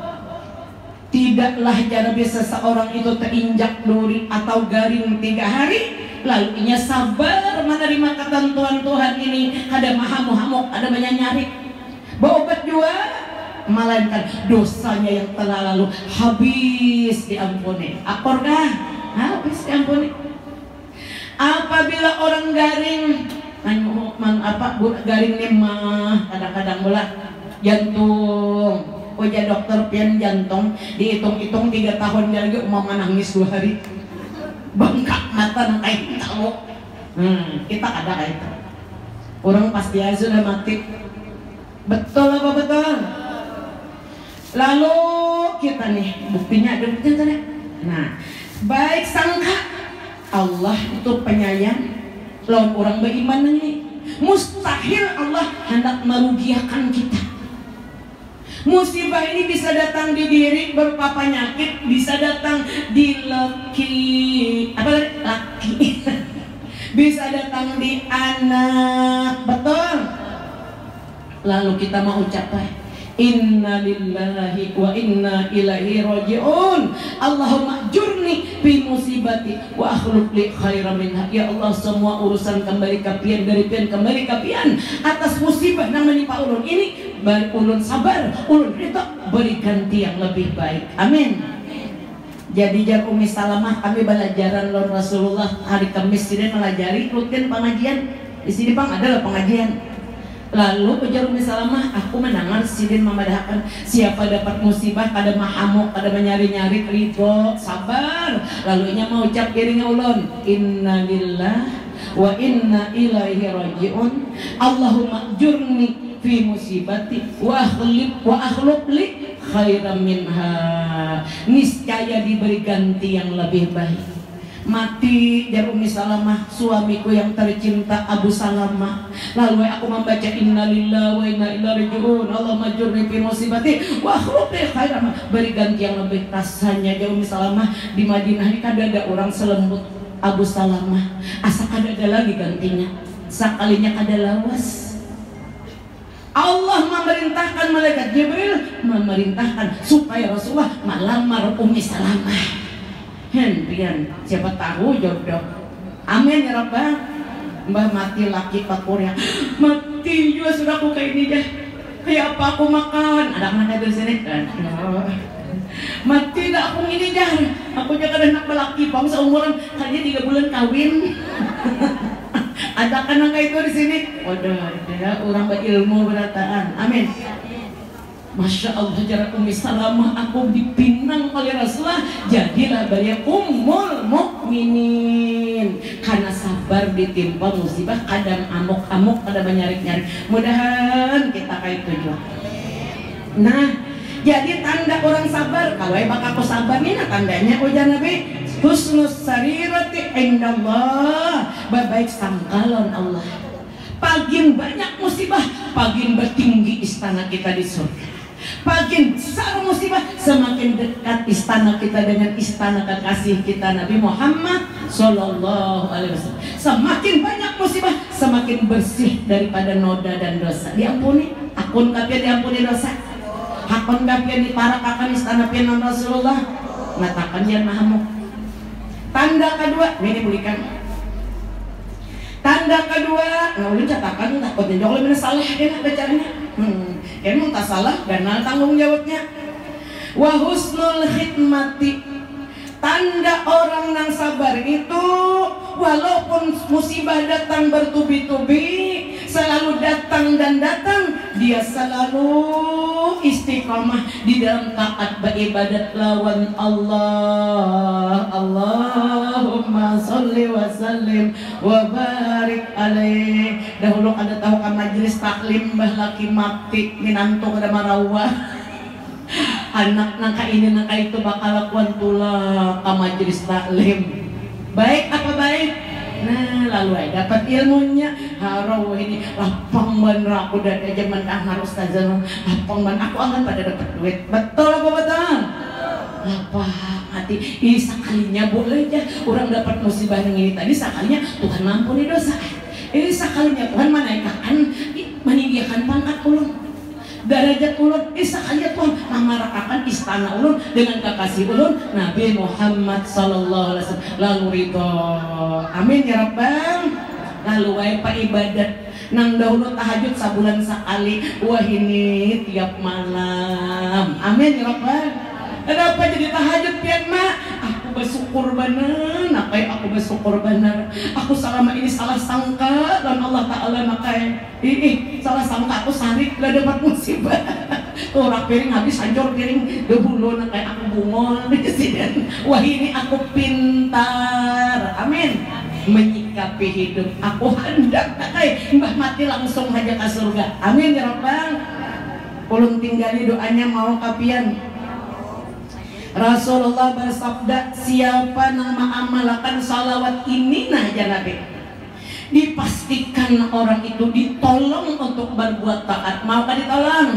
Tidaklah janabi seseorang itu terinjak duri atau garing 3 hari, lalu inya sabar menerima ketentuan Tuhan ini. Ada mahamuk, ada banyak nyari. Berobat juga, melainkan dosanya yang telah lalu habis diampuni. Akorkah? Habis diampuni. Apabila orang garing, garing mah kadang-kadang bola jantung. Ujar dokter pian jantung, dihitung-hitung 3 tahun lagi mau nangis 2 hari. Bengkak kesehatan kayak tahu. Kita ada kayak itu. Orang pasti aja sudah mati. Betul apa betul? Lalu kita nih buktinya ada buktinya. Nah, baik sangka Allah itu penyayang. Lawan orang beriman ini mustahil Allah hendak merugiakan kita. Musibah ini bisa datang di diri berupa penyakit, bisa datang di laki, bisa datang di anak, betul. Lalu kita mau ucapkan inna lillahi wa inna ilaihi raji'un. Allahumma jurni fi musibati wa akhluf li khairan minha. Ya Allah, semua urusan kembali ke pian, dari pian kembali ke pian. Atas musibah yang menimpa ulun ini, bari ulun sabar, ulun rida, beri ganti yang lebih baik. Amin. Jadi jar Umi Salamah, kami belajaran lawan Rasulullah hari Kamis ini melajari rutin pengajian. Di sini Bang adalah pengajian. Lalu ujar Umi Salamah, aku mendengar sidin memadahkan siapa dapat musibah kada mahamuk, kada menyari-nyari, ridho, sabar. Lalu nya mau ucap iring ulun, inna lillah wa inna ilaihi raji'un. Allahumma jurni fi musibati wa akhlub li khairan minha. Niscaya diberi ganti yang lebih baik. Mati jar Umi Salamah, suamiku yang tercinta Abu Salamah. Lalu aku membaca innalillahi wa inna ilaihi raji'un. Allahumma jurni fi musibati wa akhluf li khairan. Beri ganti yang lebih. Rasanya jar Umi Salamah di Madinah ini kada ada orang selembut Abu Salamah. Asa kada ada lagi gantinya. Sakalinya kada lawas. Allah memerintahkan malaikat Jibril memerintahkan supaya Rasulullah melamar Umi Salamah. Hentian, siapa tahu jodoh. Amin ya Rabbah. Mbah mati laki pakurnya, mati juga sudah aku kayak ini dah. Kayak apa aku makan? Ada mana dari sini kan? Mati dah aku ini dah. Aku jangan anak laki, bang seumuran kayaknya 3 bulan kawin. Ada kan angka itu di sini? Waduh, ada orang berilmu berataan. Amin. Masya Allah, jarak Umi Salamah aku dipinang oleh Rasulullah. Jadilah beliau ummul mukminin karena sabar ditimpa musibah, kadang amuk-amuk, kadang menyarik-nyarik. Mudahan kita kayak tujuan. Nah, jadi tanda orang sabar. Kalau bakal aku sabar nih, nah tandanya ujar Nabi husnus sarirati indallah, baik sangkalon Allah. Pagin banyak musibah, pagin bertinggi istana kita di surga. Makin besar musibah, semakin dekat istana kita dengan istana kekasih kita Nabi Muhammad Sallallahu Alaihi Wasallam. Semakin banyak musibah, semakin bersih daripada noda dan dosa. Diampuni, akun kapian diampuni dosa. Akun kapian diparakakan istana pianan Rasulullah. Mengatakan dia mahamuk. Tanda kedua, ini pulihkan. Tanda kedua, nggak boleh catakan, takutnya jauh lebih salah enak bacaranya. Kan tak salah karena tanggung jawabnya. Wa husnul khidmati, tanda orang yang sabar itu walaupun musibah datang bertubi-tubi, selalu datang dan datang, dia selalu istiqomah di dalam taat beribadat lawan Allah. Allahumma sholli wa sallim wa barik alaih. Dahulu ada tahu kan majelis taklim mbah laki mati minanto kada marawah. Anak nangka ini nangka itu bakal lakuan tulah ke majelis taklim. Baik apa baik? Nah, lalu ay dapat ilmunya. Haro ini lapang bener aku dari zaman harus tajam. Lapang bener aku akan pada dapat duit. Betul apa betul? Apa hati ini sekalinya boleh aja orang dapat musibah yang ini tadi, sekalinya Tuhan mampuni dosa. Ini sekalinya Tuhan menaikkan, meninggikan pangkat ulun, derajat ulun. Ini sekalinya Tuhan mengarahkan istana ulun dengan kekasih ulun Nabi Muhammad Sallallahu Alaihi Wasallam. Lalu ridho. Amin ya Rabbang. Lalu wae pa ibadat nang dahulu tahajud sabulan sekali, wah ini tiap malam. Amin ya Rabbang. Kenapa jadi tahajud pian mak? Aku bersyukur benar, nakai aku bersyukur benar. Aku selama ini salah sangka dan Allah Taala nakai. Salah sangka aku sarik gak dapat musibah. Orang piring habis hancur piring debulu nakai aku bungol di sini. Wah ini aku pintar. Amin. amin. Menyikapi hidup aku hendak mbah mati langsung aja ke surga, amin ya Rabbal. Ulun tinggali doanya mau kapian. Rasulullah bersabda, siapa nama amalkan salawat ini nah ya Nabi, dipastikan orang itu ditolong untuk berbuat taat. Mau kan ditolong?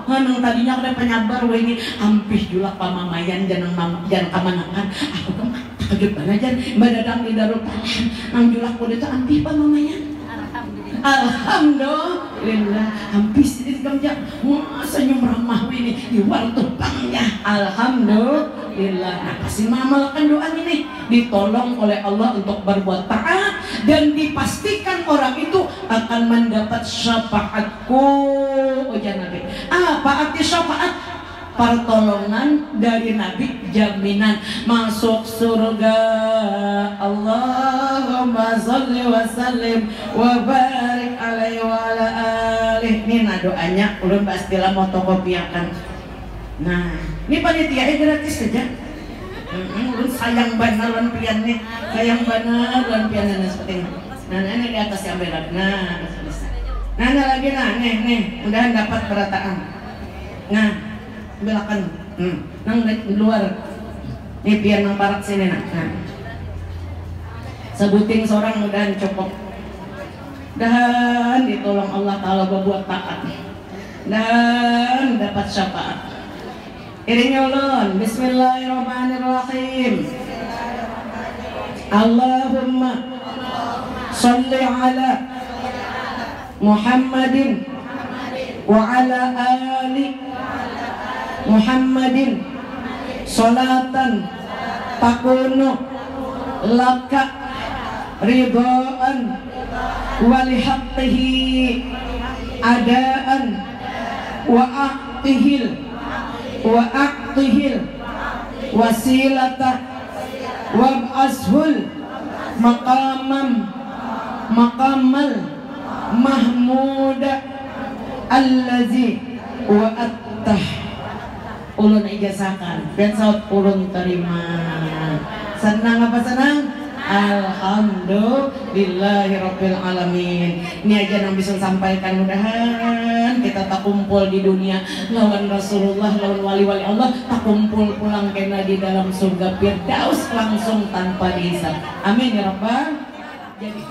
Nang tadinya ada penyabar ini ampis julak pamamayan jangan kamanakan. Aku kan takjub banget jan badadang di Darul Talan nang julak kudu itu ampis pamamayan. Alhamdulillah ampis di kamja senyum ramah ini di waktu bangnya. Alhamdulillah. Nah, kasih mamalkan doa ini ditolong oleh Allah untuk berbuat taat dan dipastikan orang itu akan mendapat syafaatku. Ujar Nabi. Apa arti syafaat? Pertolongan dari Nabi, jaminan masuk surga. Allahumma sholli wa sallim wa barik alaihi wa ala alihi. Ini nah doanya ulun pastilah motokopiakan. Nah, ini panitia gratis saja. Ulun sayang benar lan pian nih. Sayang benar lan pian seperti ini. Nah, ini di atas yang berat. Nah, lagi nih, mudahan dapat perataan. Nah, belakang, nang luar, nih biar nang parak sini nah. Sebuting seorang mudahan cukup, dan ditolong Allah Taala berbuat taat, dan dapat syafaat. Iringnya ulun, Bismillahirrahmanirrahim. Allahumma sholli ala Muhammadin wa ala ali Muhammadin salatan takunu laka ridhaan walihaqqihi adaan wa aqtihil wasilata wab'ashul maqamal mahmuda allazi wa'attah. Ulun ijazahkan dan saut ulun terima. Senang apa senang? Alhamdulillahirabbil alamin. Ini aja yang bisa sampaikan, mudahan kita tak kumpul di dunia lawan Rasulullah, lawan wali-wali Allah, tak kumpul pulang kena di dalam surga Firdaus langsung tanpa dihisab. Amin ya rabbal. Jadi